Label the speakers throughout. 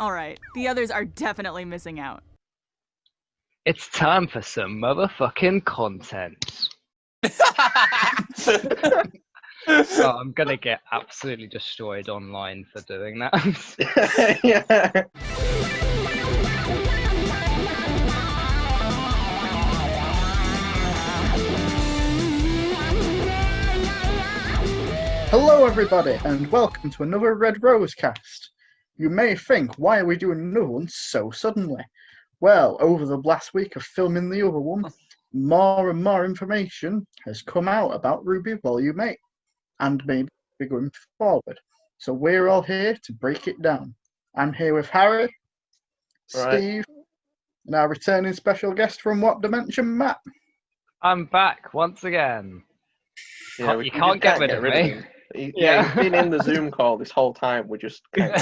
Speaker 1: Alright, the others are definitely missing out.
Speaker 2: It's time for some motherfucking content. Oh, I'm gonna get absolutely destroyed online for doing that.
Speaker 3: Yeah.
Speaker 4: Hello everybody and welcome to another Red Rose cast. You may think, why are we doing another one so suddenly? Well, over the last week of filming the other one, more and more information has come out about RWBY Volume 8 and maybe we're going forward. So we're all here to break it down. I'm here with Harry, Steve, and our returning special guest from What Dimension, Matt.
Speaker 2: I'm back once again.
Speaker 3: Yeah,
Speaker 2: You can't get rid of me.
Speaker 3: him. Yeah, he's been in the Zoom call this whole time. We're just kind of...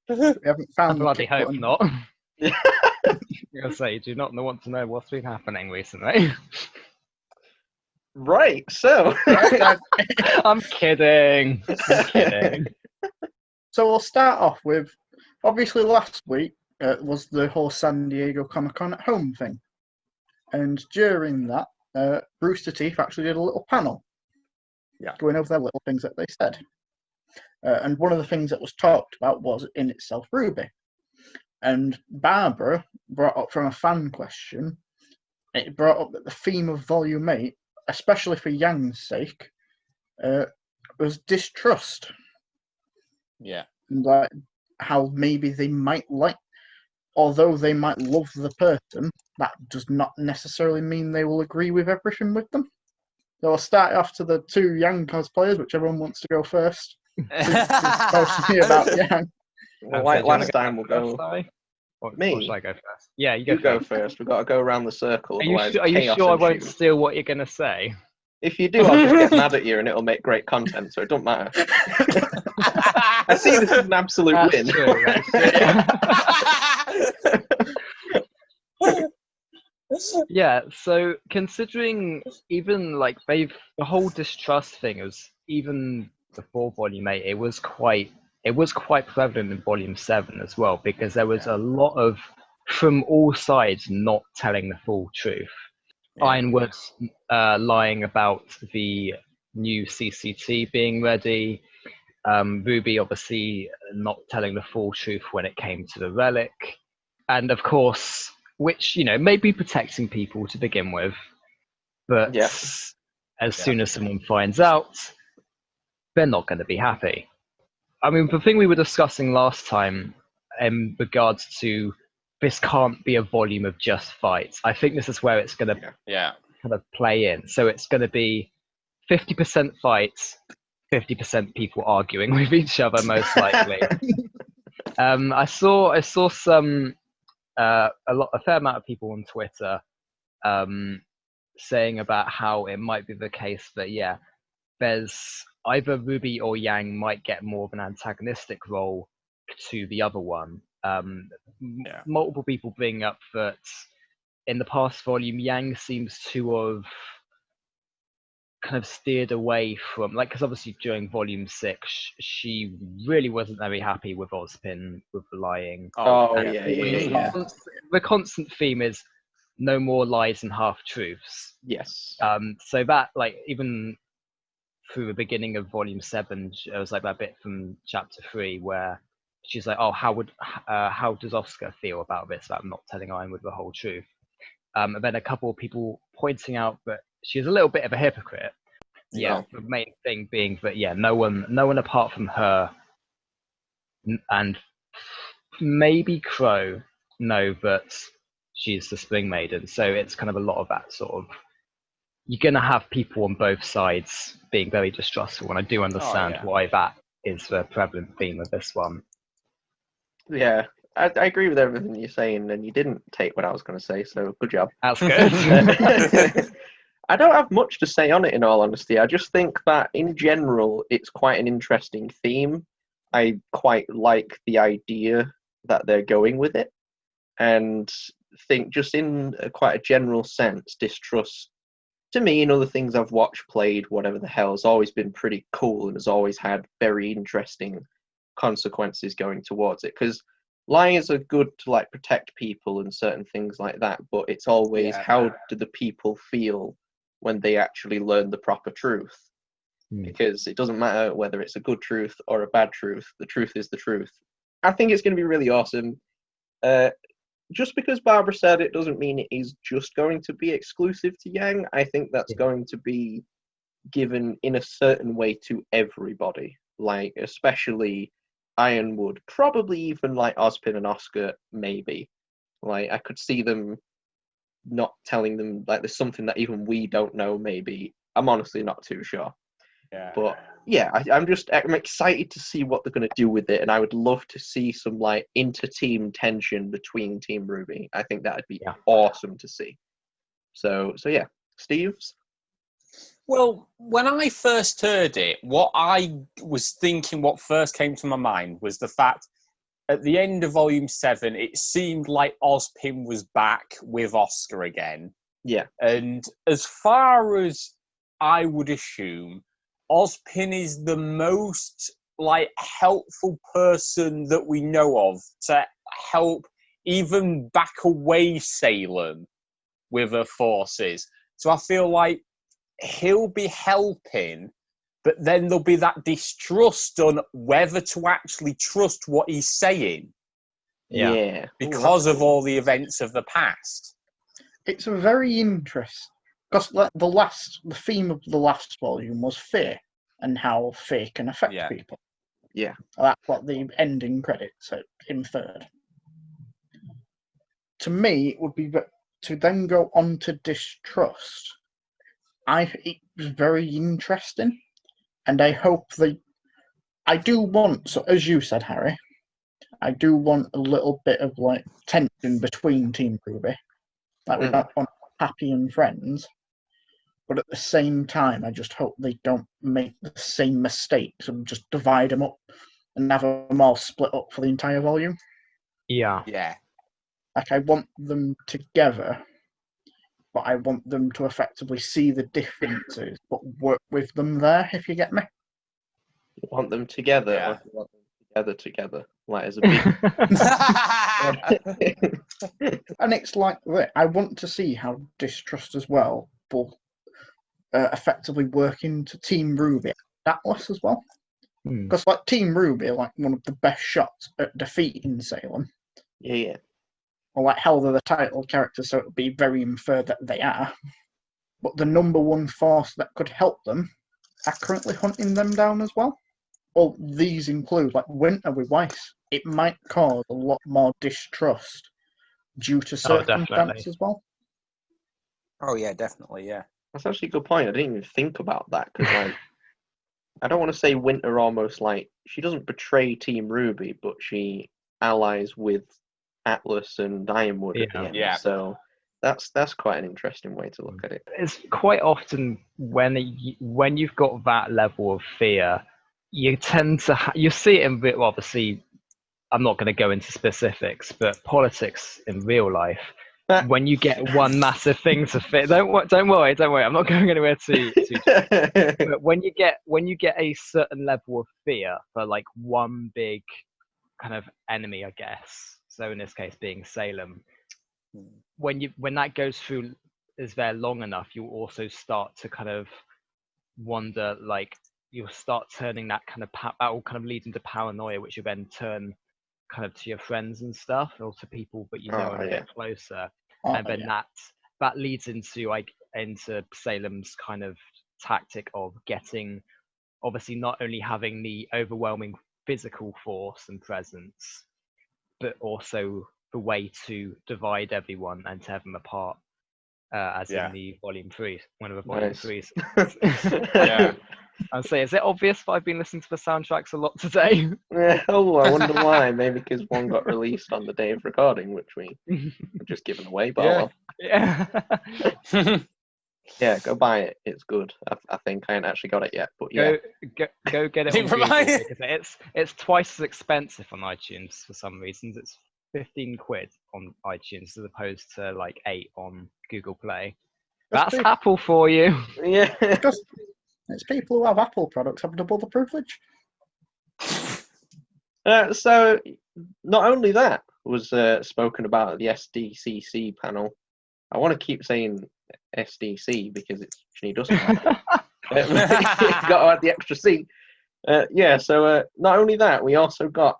Speaker 4: We haven't
Speaker 2: I
Speaker 4: found
Speaker 2: bloody
Speaker 4: the
Speaker 2: hope
Speaker 4: button.
Speaker 2: not. I'm gonna say, you do not want to know what's been happening recently.
Speaker 3: Right, so...
Speaker 2: I'm kidding. I'm kidding.
Speaker 4: So we'll start off with, obviously last week was the whole San Diego Comic-Con at home thing. And during that, Rooster Teeth actually did a little panel.
Speaker 3: Yeah.
Speaker 4: Going over their little things that they said. And one of the things that was talked about was in itself RWBY. And Barbara brought up from a fan question, it brought up that the theme of Volume 8, especially for Yang's sake, was distrust.
Speaker 5: Yeah.
Speaker 4: And like how maybe they might like, although they might love the person, that does not necessarily mean they will agree with everything with them. So I'll start off to the two Yang cosplayers, whichever one wants to go first. It's supposed to be about Yang.
Speaker 3: Well,
Speaker 2: So
Speaker 3: like
Speaker 2: do you wanna
Speaker 3: last time, we'll
Speaker 2: first,
Speaker 3: go...
Speaker 2: Larry? Or
Speaker 3: Me?
Speaker 2: should I go first? Yeah, you
Speaker 3: You
Speaker 2: go
Speaker 3: go
Speaker 2: first.
Speaker 3: first. We've got to go around the circle.
Speaker 2: Are you
Speaker 3: Otherwise,
Speaker 2: sure I
Speaker 3: chaos
Speaker 2: won't
Speaker 3: ensues.
Speaker 2: steal what you're gonna say?
Speaker 3: If you do, I'll just get mad at you and it'll make great content, so it don't matter. I see this as an absolute
Speaker 2: That's
Speaker 3: win.
Speaker 2: true, that's true. Yeah, so considering even like the whole distrust thing was even before Volume 8, it was quite prevalent in Volume 7 as well, because there was a lot of, from all sides, not telling the full truth. Ironwood lying about the new CCT being ready. RWBY obviously not telling the full truth when it came to the relic. And of course, which, may be protecting people to begin with. But as soon as someone finds out, they're not going to be happy. I mean, the thing we were discussing last time in regards to this can't be a volume of just fights. I think this is where it's going to kind of play in. So it's going to be 50% fights, 50% people arguing with each other, most likely. I saw some a fair amount of people on Twitter saying about how it might be the case that there's either RWBY or Yang might get more of an antagonistic role to the other one. Multiple people bring up that in the past volume, Yang seems to have kind of steered away from, because obviously during Volume 6, she really wasn't very happy with Ozpin, with the lying. The constant theme is no more lies and half-truths.
Speaker 3: Yes.
Speaker 2: So that, even through the beginning of Volume 7, it was like that bit from Chapter 3 where she's like, how does Oscar feel about this, about not telling Ironwood the whole truth? And then a couple of people pointing out that she's a little bit of a hypocrite. The main thing being that no one apart from her and maybe Crow know that she's the Spring Maiden. So it's kind of a lot of that sort of, you're going to have people on both sides being very distrustful, and I do understand why that is the prevalent theme of this one.
Speaker 3: Yeah, I agree with everything you're saying, and you didn't take what I was going to say, so good job.
Speaker 2: That's good.
Speaker 3: I don't have much to say on it, in all honesty. I just think that, in general, it's quite an interesting theme. I quite like the idea that they're going with it, and think just in quite a general sense, distrust, to me, in other things I've watched, played, whatever the hell, has always been pretty cool and has always had very interesting consequences going towards it. Because lies are good to like protect people and certain things like that, but it's always how do the people feel when they actually learn the proper truth? Because it doesn't matter whether it's a good truth or a bad truth. The truth is the truth. I think it's going to be really awesome. Just because Barbara said it doesn't mean it is just going to be exclusive to Yang. I think that's going to be given in a certain way to everybody, like especially Ironwood, probably even like Ozpin and Oscar, maybe. Like I could see them not telling them like there's something that even we don't know, maybe. I'm honestly not too sure.
Speaker 5: Yeah.
Speaker 3: But yeah, I'm excited to see what they're going to do with it, and I would love to see some like inter-team tension between Team RWBY. I think that would be awesome to see. So yeah, Steve's.
Speaker 5: Well, when I first heard it, what I was thinking, what first came to my mind was the fact at the end of Volume 7, it seemed like Ozpin was back with Oscar again.
Speaker 3: Yeah.
Speaker 5: And as far as I would assume, Ozpin is the most like helpful person that we know of to help even back away Salem with her forces. So I feel like he'll be helping, but then there'll be that distrust on whether to actually trust what he's saying.
Speaker 3: Yeah.
Speaker 5: Because of all the events of the past.
Speaker 4: It's a very interesting, because the theme of the last volume was fear and how fear can affect people.
Speaker 3: Yeah.
Speaker 4: That's what the ending credits inferred. To me, it would be to then go on to distrust. It was very interesting, and I hope I do want, so as you said, Harry, I do want a little bit of like tension between Team RWBY. Like we don't want happy and friends, but at the same time, I just hope they don't make the same mistakes and just divide them up and have them all split up for the entire volume.
Speaker 2: Yeah.
Speaker 4: Like I want them together, but I want them to effectively see the differences, but work with them there, if you get me.
Speaker 3: You want them together, or you want them together, like as a big.
Speaker 4: And it's like that. I want to see how distrust as well will effectively work into Team RWBY Atlas as well. Because like Team RWBY are like one of the best shots at defeating Salem.
Speaker 3: Yeah.
Speaker 4: Or like hell, they're the title characters, so it would be very inferred that they are. But the number one force that could help them are currently hunting them down as well. Well, these include like Winter with Weiss. It might cause a lot more distrust due to circumstance as well.
Speaker 5: Oh yeah, definitely, yeah.
Speaker 3: That's actually a good point. I didn't even think about that, because like I don't want to say Winter almost like she doesn't betray Team RWBY, but she allies with Atlas and Ironwood at the end.
Speaker 5: Yeah.
Speaker 3: So that's quite an interesting way to look at it.
Speaker 2: It's quite often when you've got that level of fear, you tend to you see it in obviously. I'm not going to go into specifics, but politics in real life. When you get one massive thing to fit, don't worry. I'm not going anywhere too. But when you get a certain level of fear for like one big kind of enemy, I guess. So in this case, being Salem, when that goes through, is there long enough, you'll also start to kind of wonder, like you'll start turning that kind of that will kind of lead into paranoia, which will then turn kind of to your friends and stuff, or to people but a bit closer, and then that leads into Salem's kind of tactic of getting, obviously not only having the overwhelming physical force and presence, but also the way to divide everyone and tear them apart, as in the volume 3, one of the volume 3s.
Speaker 5: Yeah.
Speaker 2: I'd say, is it obvious that I've been listening to the soundtracks a lot today?
Speaker 3: Oh, I wonder why. Maybe because one got released on the day of recording, which we were just given away. But
Speaker 2: Yeah.
Speaker 3: yeah, go buy it. It's good. I think I ain't actually got it yet, but yeah.
Speaker 2: Go get it on Google, because it's twice as expensive on iTunes for some reasons. It's 15 quid on iTunes as opposed to like 8 on Google Play. That's Apple for you.
Speaker 3: Yeah.
Speaker 4: It's people who have Apple products have double the privilege.
Speaker 3: So, not only that was spoken about at the SDCC panel. I want to keep saying SDC because it's Ginny Dust Party. Got to add the extra C. So not only that, we also got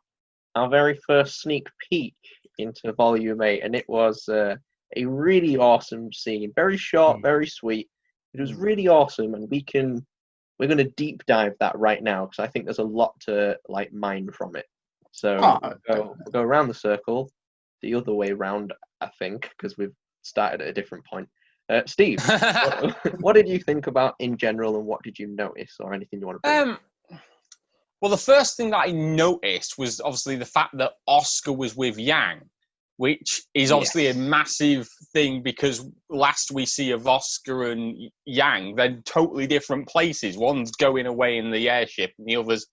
Speaker 3: our very first sneak peek into Volume 8, and it was a really awesome scene. Very short, very sweet. It was really awesome, and we're going to deep dive that right now because I think there's a lot to mine from it. So we'll go around the circle, the other way round, I think, because we've started at a different point. Steve, what did you think about in general, and what did you notice, or anything you want to bring up?
Speaker 5: Well, the first thing that I noticed was obviously the fact that Oscar was with Yang, which is obviously a massive thing because last we see of Oscar and Yang, they're totally different places. One's going away in the airship and the other's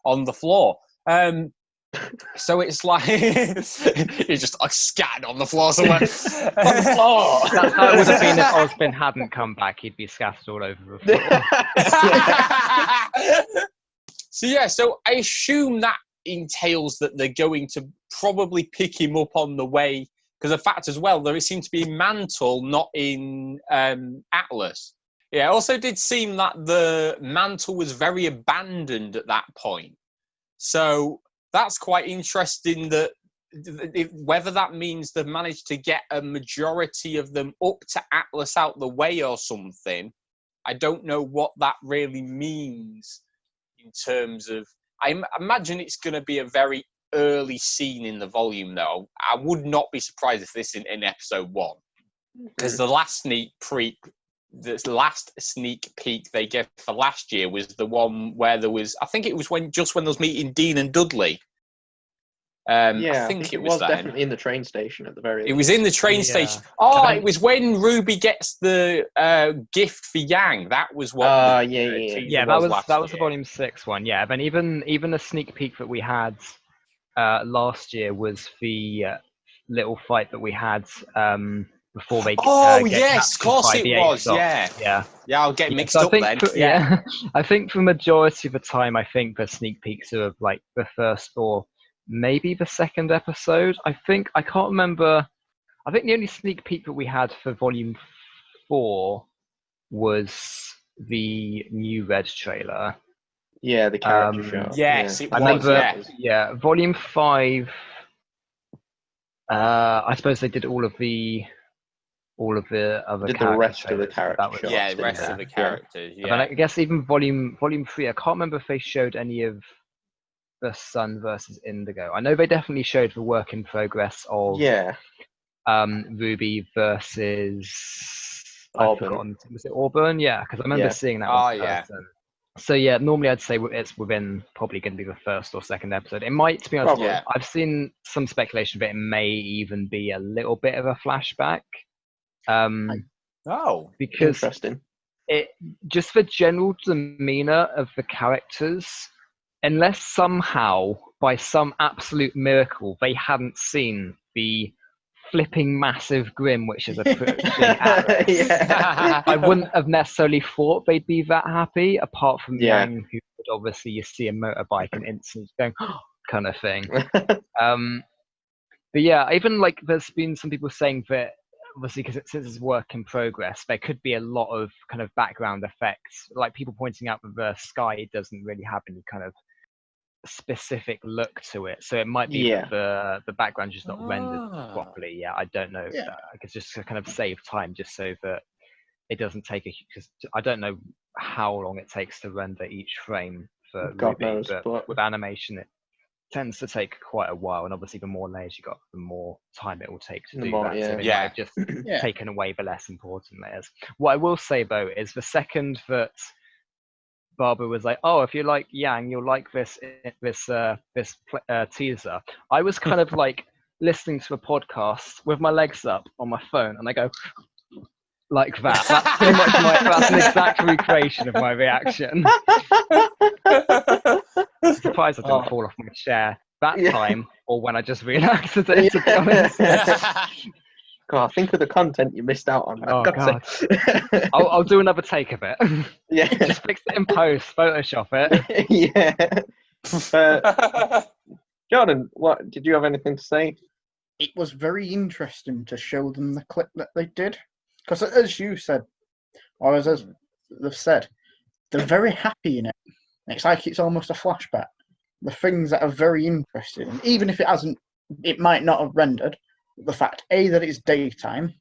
Speaker 5: on the floor. So it's like he's just scattered on the floor somewhere. On the floor.
Speaker 2: That's how it would have been if Osbin hadn't come back. He'd be scattered all over the floor.
Speaker 5: So I assume that entails that they're going to probably pick him up on the way, because the fact as well, there seemed to be Mantle, not in Atlas. Yeah, it also did seem that the Mantle was very abandoned at that point. So that's quite interesting that whether that means they've managed to get a majority of them up to Atlas out the way or something. I don't know what that really means in terms of... I imagine it's going to be a very early scene in the volume, though. I would not be surprised if this in episode 1. Because the last sneak peek they gave for last year was the one where there was... I think it was when they was meeting Dean and Dudley. I think it was
Speaker 3: definitely in the train station at the very...
Speaker 5: It was in the train station. Oh, it was when Ruby gets the gift for Yang. That was what.
Speaker 2: That was the Volume 6 one. Yeah, but even the sneak peek that we had last year was the little fight that we had before they.
Speaker 5: Yes, of course it was. Yeah, I'll get mixed up then.
Speaker 2: I think for the majority of the time, I think the sneak peeks are of the first or maybe the second episode. I can't remember. I think the only sneak peek that we had for Volume 4 was the new Red trailer.
Speaker 3: Yeah, the character show.
Speaker 5: Yes, it was.
Speaker 2: I remember, Volume 5. I suppose they did all of the other
Speaker 3: did the rest of the characters.
Speaker 5: The rest of the characters. Yeah.
Speaker 2: I guess even Volume 3. I can't remember if they showed any of the Sun versus Indigo. I know they definitely showed the work in progress of RWBY versus
Speaker 3: Auburn.
Speaker 2: Was it Auburn? Yeah, because I remember seeing that. So normally I'd say it's within probably going to be the first or second episode. It might, to be honest. I've seen some speculation that it may even be a little bit of a flashback. Because
Speaker 3: interesting.
Speaker 2: It just the general demeanor of the characters. Unless somehow, by some absolute miracle, they hadn't seen the flipping massive grin which is approaching Atlas, I wouldn't have necessarily thought they'd be that happy, apart from Yang, who would obviously you see a motorbike and instantly going, kind of thing. But even there's been some people saying that, obviously, because since it's work in progress, there could be a lot of kind of background effects, like people pointing out that the sky doesn't really have any kind of specific look to it, so it might be that the background just not rendered properly. I don't know. I guess just to kind of save time, just so that it doesn't take because I don't know how long it takes to render each frame for
Speaker 3: God
Speaker 2: RWBY,
Speaker 3: knows,
Speaker 2: but with animation it tends to take quite a while, and obviously the more layers you got, the more time it will take to do that. So they might have just taken away the less important layers. What I will say though is the second that Barbara was like, "Oh, if you like Yang, you'll like this teaser." I was kind of listening to a podcast with my legs up on my phone, and I go like that. That's pretty much that's an exact recreation of my reaction. I'm surprised I didn't fall off my chair that time, or when I just relaxed it. To be honest.
Speaker 3: God, think of the content you missed out on.
Speaker 2: Oh, God. I'll do another take of it. Just fix it in post, Photoshop it.
Speaker 3: Jordan, what did you have anything to say?
Speaker 4: It was very interesting to show them the clip that they did. Because as you said, or as they've said, they're very happy in it. It's like it's almost a flashback. The things that are very interesting, and even if it might not have rendered, the fact, A, that it's daytime,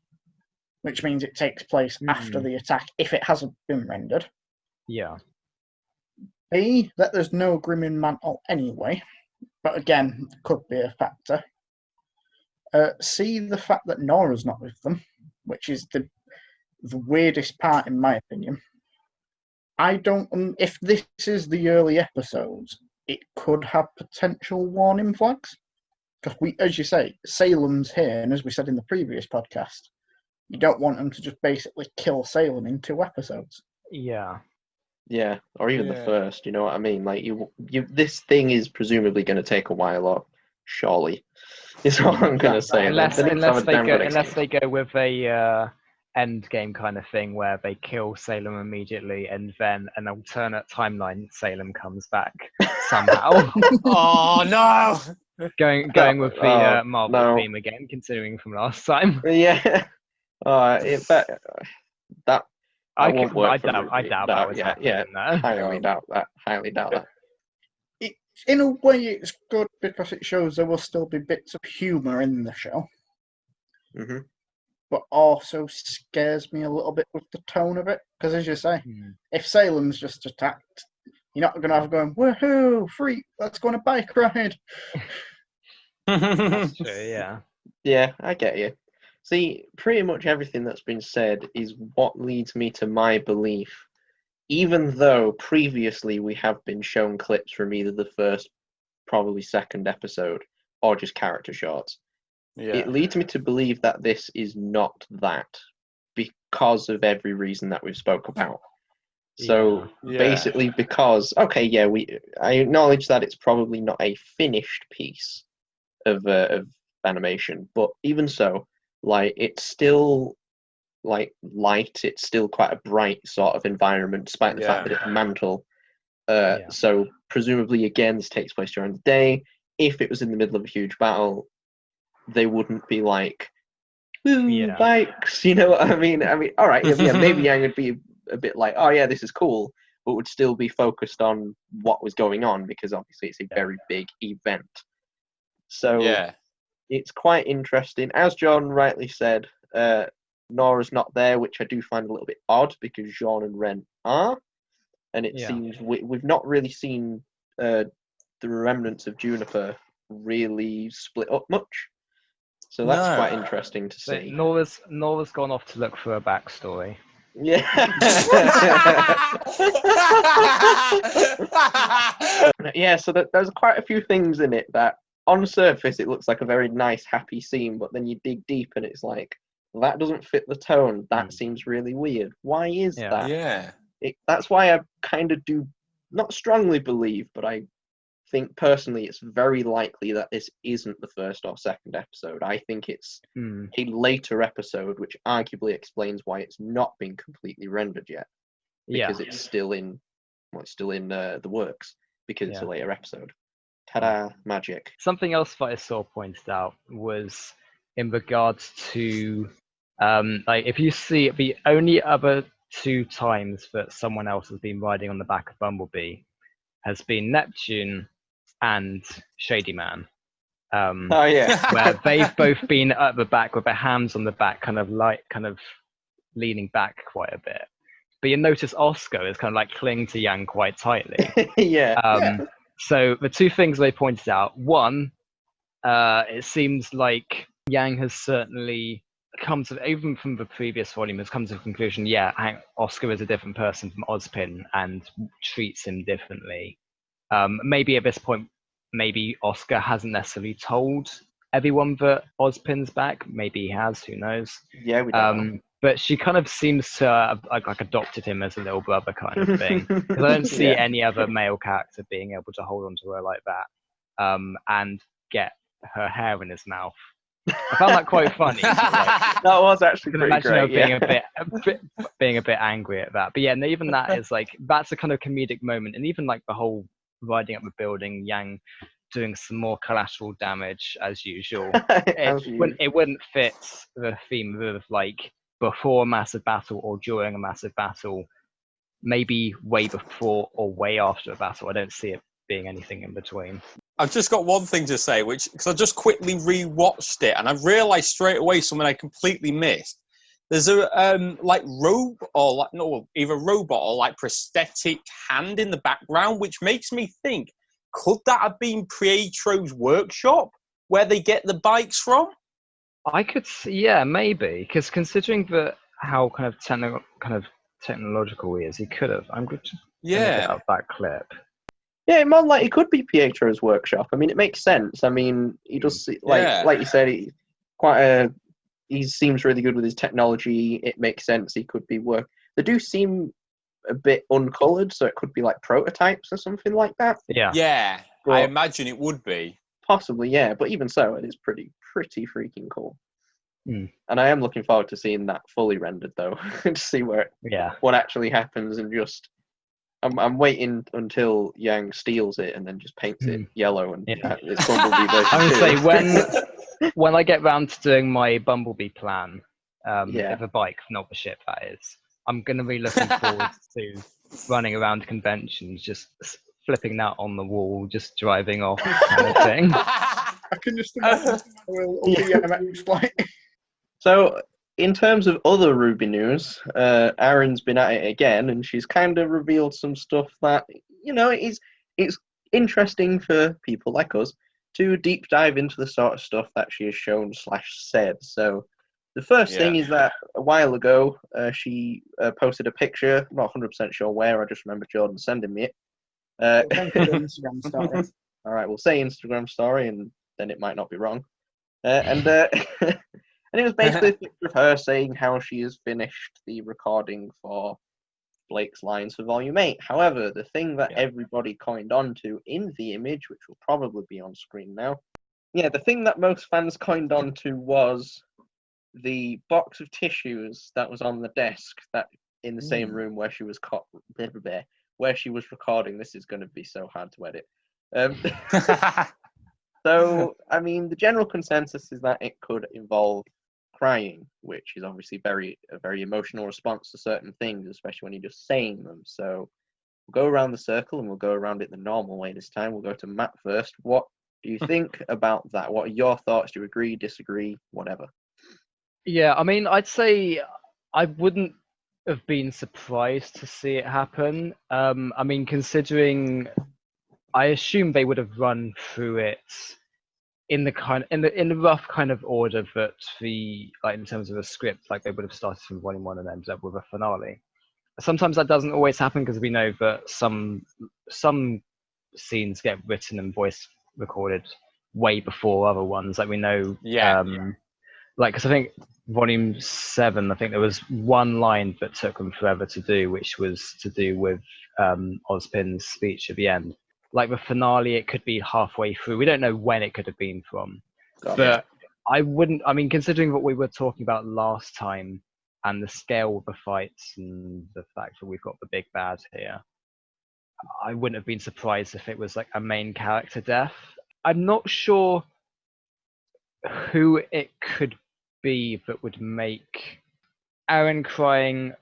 Speaker 4: which means it takes place after the attack if it hasn't been rendered.
Speaker 2: Yeah.
Speaker 4: B, that there's no Grimming Mantle anyway, but again, could be a factor. C, the fact that Nora's not with them, which is the weirdest part in my opinion. I don't. If this is the early episodes, it could have potential warning flags. Because as you say, Salem's here, and as we said in the previous podcast, you don't want them to just basically kill Salem in 2 episodes.
Speaker 2: Yeah.
Speaker 3: Yeah, or even the first. You know what I mean? Like this thing is presumably going to take a while, or surely. Is what I'm going to say.
Speaker 2: Unless they go with a end game kind of thing where they kill Salem immediately, and then an alternate timeline, Salem comes back somehow.
Speaker 5: Oh no!
Speaker 2: Going with the Marvel theme again, considering from last time.
Speaker 3: Yeah. That won't work.
Speaker 2: I doubt that was happening.
Speaker 3: Highly doubt that.
Speaker 4: In a way, it's good because it shows there will still be bits of humour in the show.
Speaker 3: Mm-hmm.
Speaker 4: But also scares me a little bit with the tone of it. Because as you say, if Salem's just attacked, you're not going to have going, woohoo, free, let's go on a bike ride.
Speaker 2: That's true, yeah.
Speaker 3: Yeah, I get you. See, pretty much everything that's been said is what leads me to my belief. Even though previously we have been shown clips from either the first, probably second episode, or just character shots, it leads me to believe that this is not that because of every reason that we've spoke about. So basically because, I acknowledge that it's probably not a finished piece of animation, but even so, like, it's still like light, it's still quite a bright sort of environment despite the fact that it's a mantle. So presumably again this takes place during the day. If it was in the middle of a huge battle, they wouldn't be like bikes, you know what I mean? All right, maybe Yang would be a bit like, oh yeah, this is cool, but would still be focused on what was going on because obviously it's a very big event. So it's quite interesting. As John rightly said, Nora's not there, which I do find a little bit odd because Jean and Ren are, and it seems we've not really seen the remnants of Juniper really split up much, so that's quite interesting to see.
Speaker 2: Nora's gone off to look for a backstory.
Speaker 3: Yeah. Yeah, so there's quite a few things in it that on surface it looks like a very nice happy scene, but then you dig deep and it's like, that doesn't fit the tone. That seems really weird. Why is that?
Speaker 5: Yeah.
Speaker 3: That's why I kind of do not strongly believe, but I think personally it's very likely that this isn't the first or second episode. I think it's a later episode, which arguably explains why it's not been completely rendered yet. Because it's still in the works, because it's a later episode. Ta-da, magic.
Speaker 2: Something else that I saw pointed out was in regards to like, if you see the only other 2 times that someone else has been riding on the back of Bumblebee has been Neptune and Shady Man. Where they've both been at the back with their hands on the back, kind of leaning back quite a bit. But you notice Oscar is kind of like clinging to Yang quite tightly. So the 2 things they pointed out: one, it seems like Yang has certainly come to, even from the previous volume, has come to the conclusion, Oscar is a different person from Ozpin and treats him differently. Maybe at this point, maybe Oscar hasn't necessarily told everyone that Ozpin's back. Maybe he has, who knows?
Speaker 3: Yeah, we don't know.
Speaker 2: But she kind of seems to have like adopted him as a little brother kind of thing. Because I don't see any other male character being able to hold on to her like that and get her hair in his mouth. I found that quite funny. Like,
Speaker 3: that was actually pretty
Speaker 2: imagine
Speaker 3: great.
Speaker 2: Her being a bit angry at that. But yeah, even that is like, that's a kind of comedic moment. And even like the whole riding up the building, Yang doing some more collateral damage as usual.
Speaker 3: As you-
Speaker 2: It wouldn't fit the theme of like before a massive battle or during a massive battle, maybe way before or way after a battle. I don't see it being anything in between.
Speaker 5: I've just got one thing to say, which because I just quickly rewatched it and I realised straight away something I completely missed. There's a like either robot or like prosthetic hand in the background, which makes me think, could that have been Pietro's workshop where they get the bikes from?
Speaker 2: I could see, yeah, maybe, because considering how kind of technological he is, he could have. I'm good to get out that clip.
Speaker 3: Yeah, more like it could be Pietro's workshop. I mean, it makes sense. I mean, he does like you said, he seems really good with his technology. It makes sense. He could be work. They do seem a bit uncolored, so it could be like prototypes or something like that.
Speaker 5: Yeah,
Speaker 3: But
Speaker 5: I imagine it would be.
Speaker 3: possibly, yeah. But even so, it is pretty freaking cool.
Speaker 2: Mm.
Speaker 3: And I am looking forward to seeing that fully rendered, though, to see what actually happens. And just, I'm waiting until Yang steals it and then just paints it yellow and it's Bumblebee version
Speaker 2: I would
Speaker 3: 2.
Speaker 2: say when I get round to doing my Bumblebee plan, if a bike, not the ship, that is, I'm going to be looking forward to running around conventions, just flipping that on the wall, just driving off kind of thing.
Speaker 4: I can just imagine a BMX bike.
Speaker 3: So, in terms of other RWBY news, Aaron's been at it again, and she's kind of revealed some stuff that, it's interesting for people like us to deep dive into the sort of stuff that she has shown / said. So, the first thing is that a while ago, she posted a picture. I'm not 100% sure where. I just remember Jordan sending me it.
Speaker 4: Instagram story.
Speaker 3: All right, we'll say Instagram story, and then it might not be wrong. And it was basically a picture of her saying how she has finished the recording for Blake's lines for Volume 8. However, the thing that everybody coined onto in the image, which will probably be on screen now, the thing that most fans coined onto was the box of tissues that was on the desk that in the same room where she was where she was recording. This is going to be so hard to edit. So, I mean, the general consensus is that it could involve crying, which is obviously a very emotional response to certain things, especially when you're just saying them. So we'll go around the circle and we'll go around it the normal way this time. We'll go to Matt first. What do you think about that? What are your thoughts? Do you agree, disagree, whatever?
Speaker 2: Yeah, I mean, I'd say I wouldn't have been surprised to see it happen. I mean, considering I assume they would have run through it in the rough kind of order that in terms of a script, like they would have started from Volume 1 and ended up with a finale. Sometimes that doesn't always happen because we know that some scenes get written and voice recorded way before other ones. Like we know, because I think Volume 7, I think there was one line that took them forever to do, which was to do with Ozpin's speech at the end. Like the finale, it could be halfway through. We don't know when it could have been from. But I mean, considering what we were talking about last time and the scale of the fights and the fact that we've got the big bad here, I wouldn't have been surprised if it was like a main character death. I'm not sure who it could be that would make Aaron crying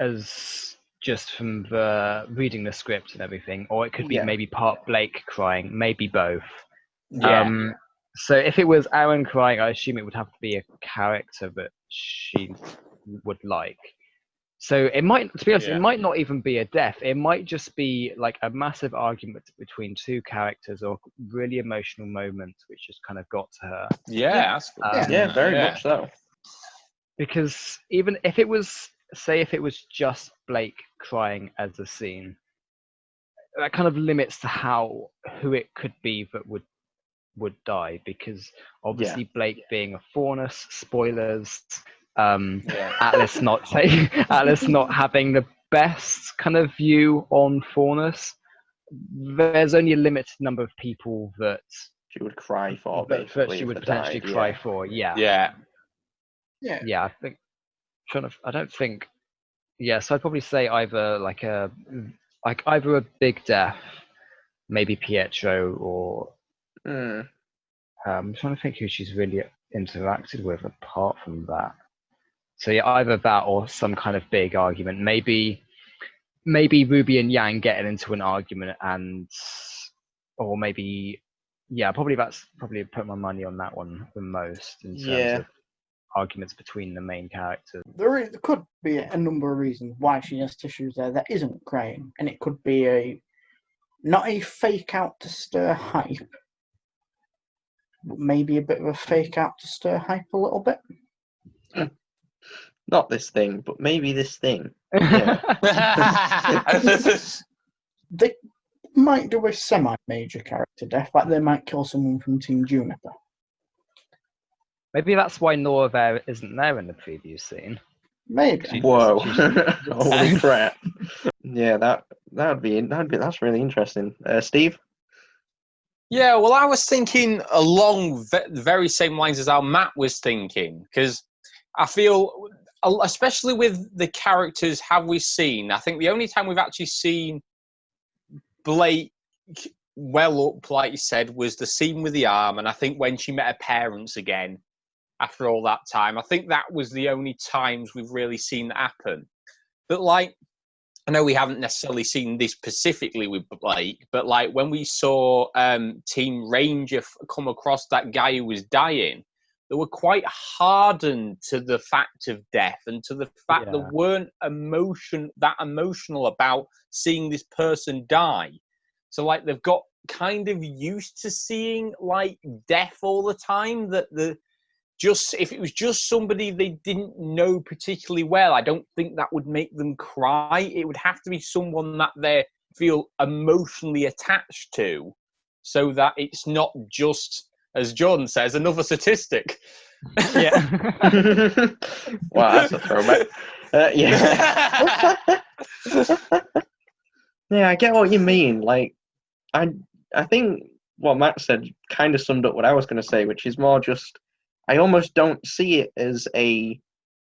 Speaker 2: as just from the reading the script and everything, or it could be maybe part Blake crying, maybe both. So if it was Aaron crying, I assume it would have to be a character that she would like. So it might, to be honest, it might not even be a death. It might just be like a massive argument between two characters or really emotional moments which just kind of got to her.
Speaker 5: That's good.
Speaker 3: Very much so.
Speaker 2: Because even if it was, say if it was just Blake crying as a scene, that kind of limits to who it could be that would die, because obviously Blake being a Faunus, spoilers, Atlas not having the best kind of view on Faunus, there's only a limited number of people that
Speaker 3: she would cry for,
Speaker 2: that she would potentially cry for. I think I don't think. So I'd probably say either either a big death, maybe Pietro, or I'm trying to think who she's really interacted with apart from that. So yeah, either that or some kind of big argument. Maybe Ruby and Yang getting into an argument, or maybe probably put my money on that one the most in terms of arguments between the main characters.
Speaker 4: There could be a number of reasons why she has tissues there that isn't crying, and it could be not a fake out to stir hype, but maybe a bit of a fake out to stir hype a little bit.
Speaker 3: Not this thing, but maybe this thing. Yeah.
Speaker 4: They might do a semi-major character death, like they might kill someone from Team Juniper.
Speaker 2: Maybe that's why Nora there isn't there in the preview scene.
Speaker 4: Maybe.
Speaker 3: Whoa! Holy crap! Yeah, that's really interesting. Steve?
Speaker 5: Yeah, well, I was thinking along the very same lines as how Matt was thinking, because I feel, especially with the characters have we seen, I think the only time we've actually seen Blake well up, like you said, was the scene with the arm, and I think when she met her parents again after all that time, I think that was the only times we've really seen that happen. But like, I know we haven't necessarily seen this specifically with Blake, but like when we saw Team Ranger come across that guy who was dying, they were quite hardened to the fact of death and to the fact they weren't that emotional about seeing this person die. So like they've got kind of used to seeing like death all the time, that if it was just somebody they didn't know particularly well, I don't think that would make them cry. It would have to be someone that they feel emotionally attached to, so that it's not just, as Jordan says, another statistic.
Speaker 2: Yeah.
Speaker 3: Wow, that's a throwback. Yeah. Yeah, I get what you mean. Like, I think what Matt said kind of summed up what I was going to say, which is more just, I almost don't see it as a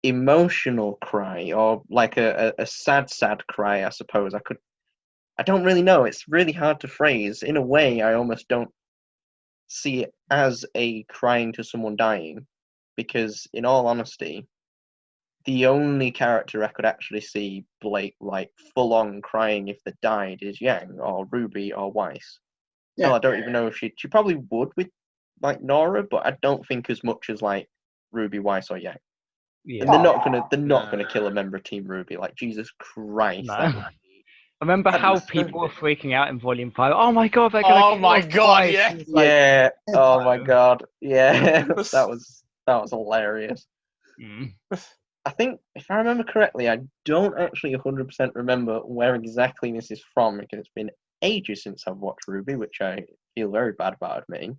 Speaker 3: emotional cry or like a sad cry, I suppose. I don't really know. It's really hard to phrase. In a way, I almost don't see it as a crying to someone dying, because in all honesty, the only character I could actually see Blake like full on crying if they died is Yang or Ruby or Weiss.
Speaker 4: Yeah.
Speaker 3: Well, I don't even know if she probably would with like Nora, but I don't think as much as like Ruby, Weiss, or Yang.
Speaker 2: Yeah.
Speaker 3: And they're not gonna kill a member of Team Ruby. Like, Jesus Christ.
Speaker 2: No. Remember how people were freaking out in Volume 5? Oh my god, they're gonna kill us twice.
Speaker 5: Yeah.
Speaker 2: It's like,
Speaker 3: Yeah. Oh my god. Yeah. that was hilarious. I think, if I remember correctly, I don't actually 100% remember where exactly this is from, because it's been ages since I've watched RWBY, which I feel very bad about admitting.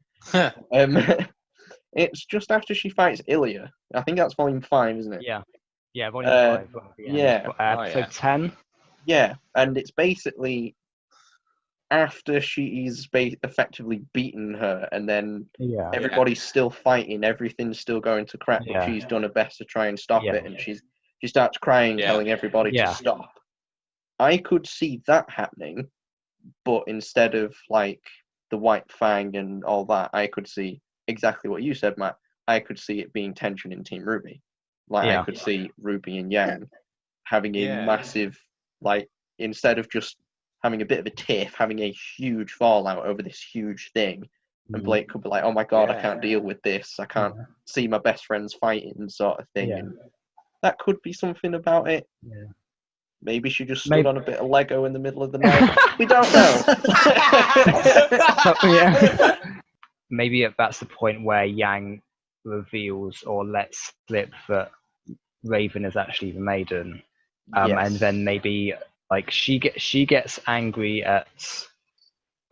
Speaker 3: It's just after she fights Ilya. I think that's Volume 5, isn't it?
Speaker 2: Yeah, Volume 5.
Speaker 3: Yeah.
Speaker 2: Episode 10.
Speaker 3: Yeah, and it's basically after she's effectively beaten her, and then everybody's still fighting, everything's still going to crap, but she's done her best to try and stop it, and she starts crying, telling everybody to stop. I could see that happening, but instead of like the White Fang and all that, I could see exactly what you said, Matt. I could see it being tension in Team RWBY. Like, I could see Ruby and Yang having a massive, like, instead of just having a bit of a tiff, having a huge fallout over this huge thing. And Blake could be like, oh my god, I can't deal with this. I can't see my best friends fighting, sort of thing. And that could be something about it.
Speaker 2: Yeah.
Speaker 3: Maybe she just stood on a bit of Lego in the middle of the night. We don't know.
Speaker 2: Maybe that's the point where Yang reveals or lets slip that Raven is actually the maiden. And then maybe like she gets angry at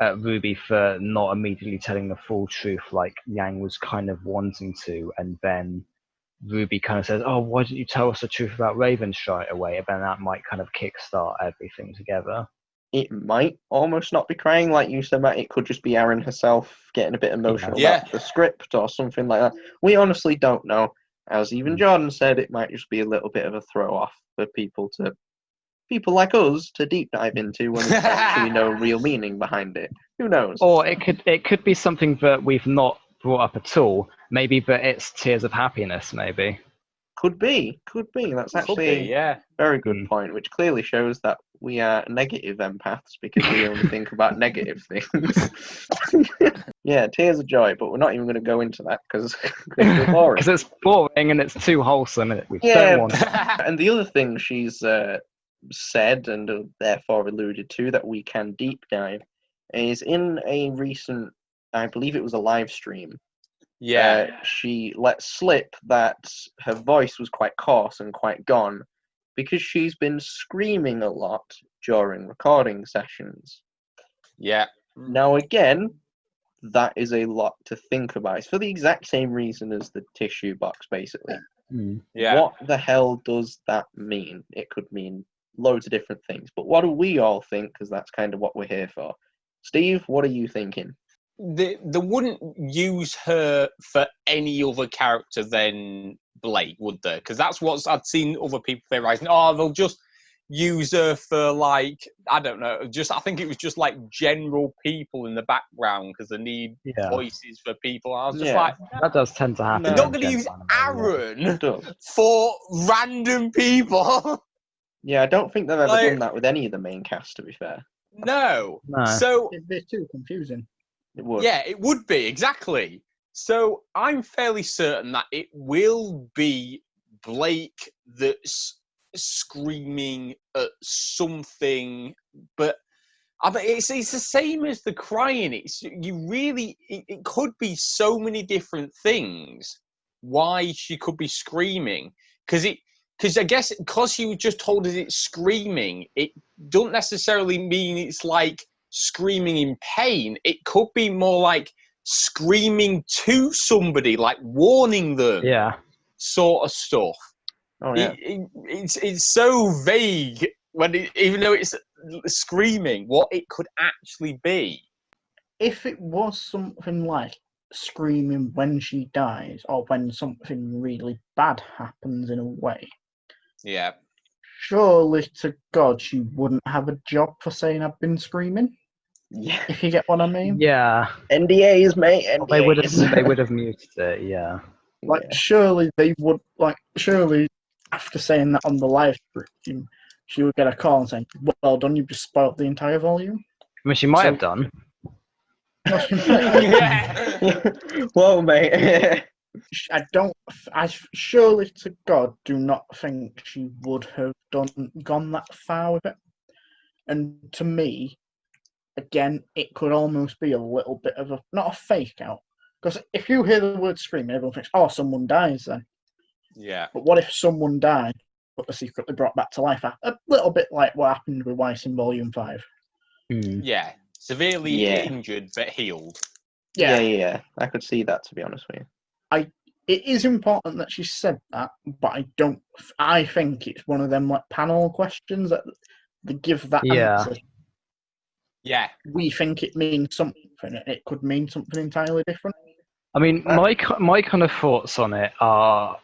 Speaker 2: RWBY for not immediately telling the full truth, like Yang was kind of wanting to, and then RWBY kind of says, "Oh, why didn't you tell us the truth about Raven straight away?" And then that might kind of kickstart everything together.
Speaker 3: It might almost not be crying, like you said, Matt. It could just be Aaron herself getting a bit emotional about the script or something like that. We honestly don't know. As even Jordan said, it might just be a little bit of a throw off for people to people like us to deep dive into when there's actually no real meaning behind it. Who knows?
Speaker 2: Or it could be something that we've not brought up at all. Maybe that it's tears of happiness. Maybe.
Speaker 3: Could be. That's
Speaker 5: Could
Speaker 3: actually
Speaker 5: be, yeah.
Speaker 3: a very good point, which clearly shows that we are negative empaths because we only think about negative things. Yeah, tears of joy, but we're not even going to go into that because it's boring.
Speaker 2: Because it's boring and it's too wholesome, and we
Speaker 3: Yeah.
Speaker 2: don't want it.
Speaker 3: And the other thing she's said and therefore alluded to that we can deep dive is in a recent, I believe it was a live stream.
Speaker 5: Yeah.
Speaker 3: She let slip that her voice was quite coarse and quite gone because she's been screaming a lot during recording sessions.
Speaker 5: Yeah.
Speaker 3: Now, again, that is a lot to think about. It's for the exact same reason as the tissue box, basically.
Speaker 5: Yeah.
Speaker 3: What the hell does that mean? It could mean loads of different things. But what do we all think? Because that's kind of what we're here for. Steve, what are you thinking?
Speaker 5: They wouldn't use her for any other character than Blake, would they? Because that's what I'd seen other people theorizing. Oh, they'll just use her for, like, I don't know, I think it was just like general people in the background because they need voices for people. I was just like,
Speaker 2: that does tend to happen.
Speaker 5: they're not going to use Aaron
Speaker 3: It does.
Speaker 5: for random people.
Speaker 3: Yeah, I don't think they've ever done that with any of the main cast, to be fair.
Speaker 5: No.
Speaker 2: No.
Speaker 5: So
Speaker 4: It'd be too confusing.
Speaker 3: It would.
Speaker 5: yeah, it would be, exactly. So I'm fairly certain that it will be Blake that's screaming at something, but I mean, it's the same as the crying. It could be so many different things why she could be screaming, because I guess because you just told us it's screaming, it don't necessarily mean it's like screaming in pain. It could be more like screaming to somebody, like warning them, sort of stuff.
Speaker 3: Oh, yeah.
Speaker 5: It's so vague even though it's screaming, what it could actually be.
Speaker 4: If it was something like screaming when she dies, or when something really bad happens in a way,
Speaker 5: yeah,
Speaker 4: surely to God she wouldn't have a job for saying I've been screaming.
Speaker 3: Yeah.
Speaker 4: If you get what I mean.
Speaker 2: Yeah.
Speaker 3: NDAs, mate. NDAs.
Speaker 2: Well, they would have muted it. Yeah.
Speaker 4: Like surely they would. Like surely after saying that on the live stream, she would get a call and saying, "Well done, you've just spoiled the entire volume."
Speaker 2: I mean, she might have done.
Speaker 5: yeah.
Speaker 3: Whoa, mate.
Speaker 4: I surely to God do not think she would have gone that far with it. And to me, again, it could almost be a little bit of not a fake out. Because if you hear the word screaming, everyone thinks, oh, someone dies then.
Speaker 5: Yeah.
Speaker 4: But what if someone died, but they're secretly brought back to life? A little bit like what happened with Weiss in Volume 5.
Speaker 5: Yeah. Severely injured, but healed.
Speaker 3: Yeah. I could see that, to be honest with you.
Speaker 4: It is important that she said that, but I think it's one of them like panel questions that they give that answer.
Speaker 5: Yeah.
Speaker 4: We think it means something, and it could mean something entirely different.
Speaker 2: I mean, my kind of thoughts on it are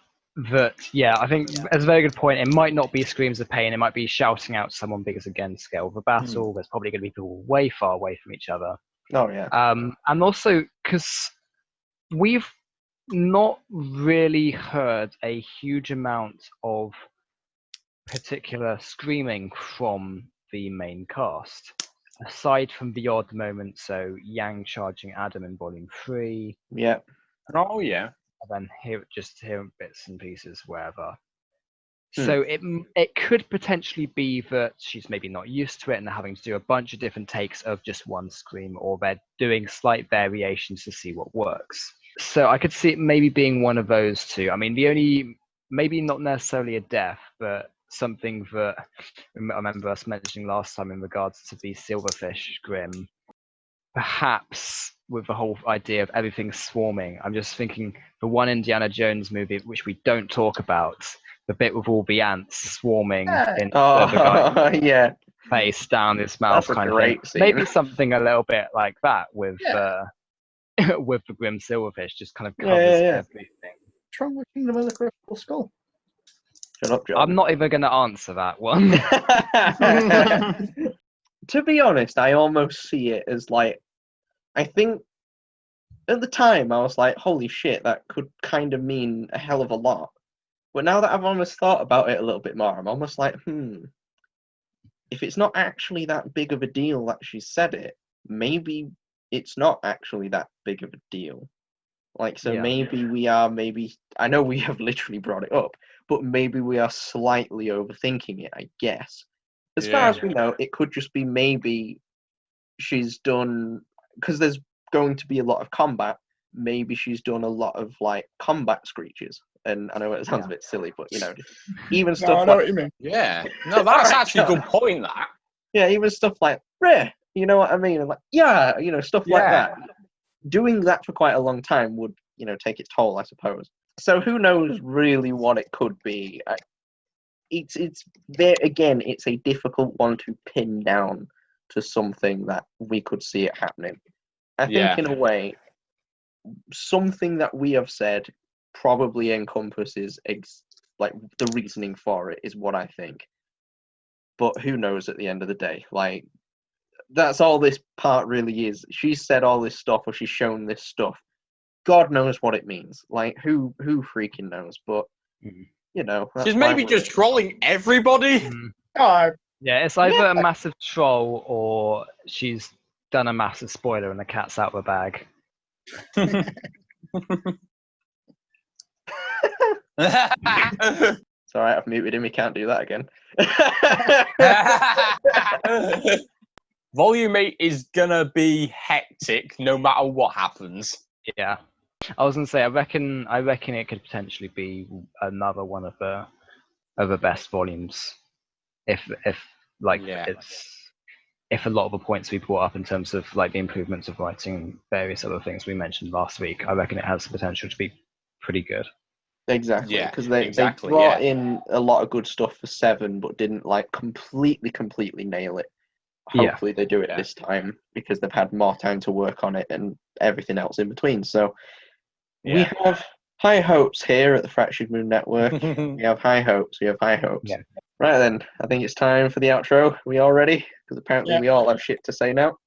Speaker 2: that, I think that's a very good point. It might not be screams of pain. It might be shouting out to someone because, again, scale of a battle. There's probably going to be people way far away from each other.
Speaker 3: Oh, yeah.
Speaker 2: And also, because we've not really heard a huge amount of particular screaming from the main cast. Aside from the odd moment, so Yang charging Adam in Volume 3.
Speaker 3: Yeah.
Speaker 5: Oh, yeah.
Speaker 2: And then hearing bits and pieces wherever. So it could potentially be that she's maybe not used to it and they're having to do a bunch of different takes of just one scream, or they're doing slight variations to see what works. So I could see it maybe being one of those two. I mean, maybe not necessarily a death, but something that I remember us mentioning last time in regards to the silverfish grim. Perhaps with the whole idea of everything swarming, I'm just thinking the one Indiana Jones movie, which we don't talk about, the bit with all the ants swarming in the guy's face down his mouth.
Speaker 3: That's
Speaker 2: kind
Speaker 3: a
Speaker 2: of thing.
Speaker 3: great scene.
Speaker 2: Maybe something a little bit like that with with the grim silverfish, just kind of covers everything.
Speaker 4: What's wrong with Kingdom of the Crystal Skull?
Speaker 3: Shut up, John.
Speaker 2: I'm not even going to answer that one.
Speaker 3: To be honest, I almost see it as like, I think at the time I was like, holy shit, that could kind of mean a hell of a lot. But now that I've almost thought about it a little bit more, I'm almost like, if it's not actually that big of a deal that she said it, maybe it's not actually that big of a deal. Like, so
Speaker 2: Yeah.
Speaker 3: maybe we are, I know we have literally brought it up, but maybe we are slightly overthinking it, I guess. As far as we know, it could just be maybe she's done, because there's going to be a lot of combat, maybe she's done a lot of, like, combat screeches. And I know it sounds a bit silly, but, you know, even stuff
Speaker 4: I know
Speaker 3: like...
Speaker 4: what you mean.
Speaker 5: Yeah. No, that's actually a good point, that.
Speaker 3: Yeah, even stuff like, rare, you know what I mean? And like, yeah, you know, stuff like that. Doing that for quite a long time would, you know, take its toll, I suppose. So who knows really what it could be? It's there again. It's a difficult one to pin down to something that we could see it happening. I think in a way, something that we have said probably encompasses like the reasoning for it is what I think. But who knows at the end of the day? Like, that's all this part really is. She's said all this stuff, or she's shown this stuff. God knows what it means. Like, who freaking knows? But you know,
Speaker 5: She's maybe just trolling everybody.
Speaker 4: Oh,
Speaker 2: Yeah, it's either a massive troll or she's done a massive spoiler and the cat's out of the bag.
Speaker 3: It's all right. I've muted him. He can't do that again.
Speaker 5: Volume 8 is gonna be hectic no matter what happens.
Speaker 2: Yeah, I was gonna say I reckon it could potentially be another one of the best volumes, if if a lot of the points we brought up in terms of like the improvements of writing, various other things we mentioned last week, I reckon it has the potential to be pretty good.
Speaker 3: Exactly,
Speaker 5: Yeah,
Speaker 3: because they
Speaker 5: exactly,
Speaker 3: brought in a lot of good stuff for 7, but didn't like completely nail it. Hopefully they do it this time because they've had more time to work on it and everything else in between. So we have high hopes here at the Fractured Moon Network. We have high hopes.
Speaker 2: Yeah.
Speaker 3: Right then, I think it's time for the outro. We all ready? Because apparently we all have shit to say now.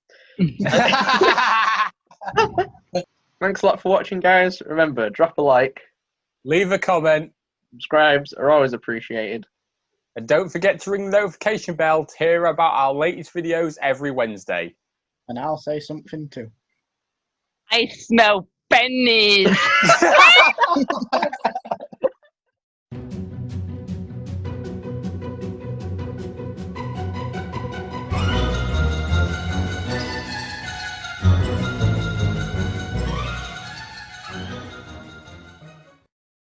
Speaker 3: Thanks a lot for watching, guys. Remember, drop a like.
Speaker 5: Leave a comment.
Speaker 3: Subscribes are always appreciated.
Speaker 5: And don't forget to ring the notification bell to hear about our latest videos every Wednesday.
Speaker 4: and I'll say something too.
Speaker 2: I smell pennies.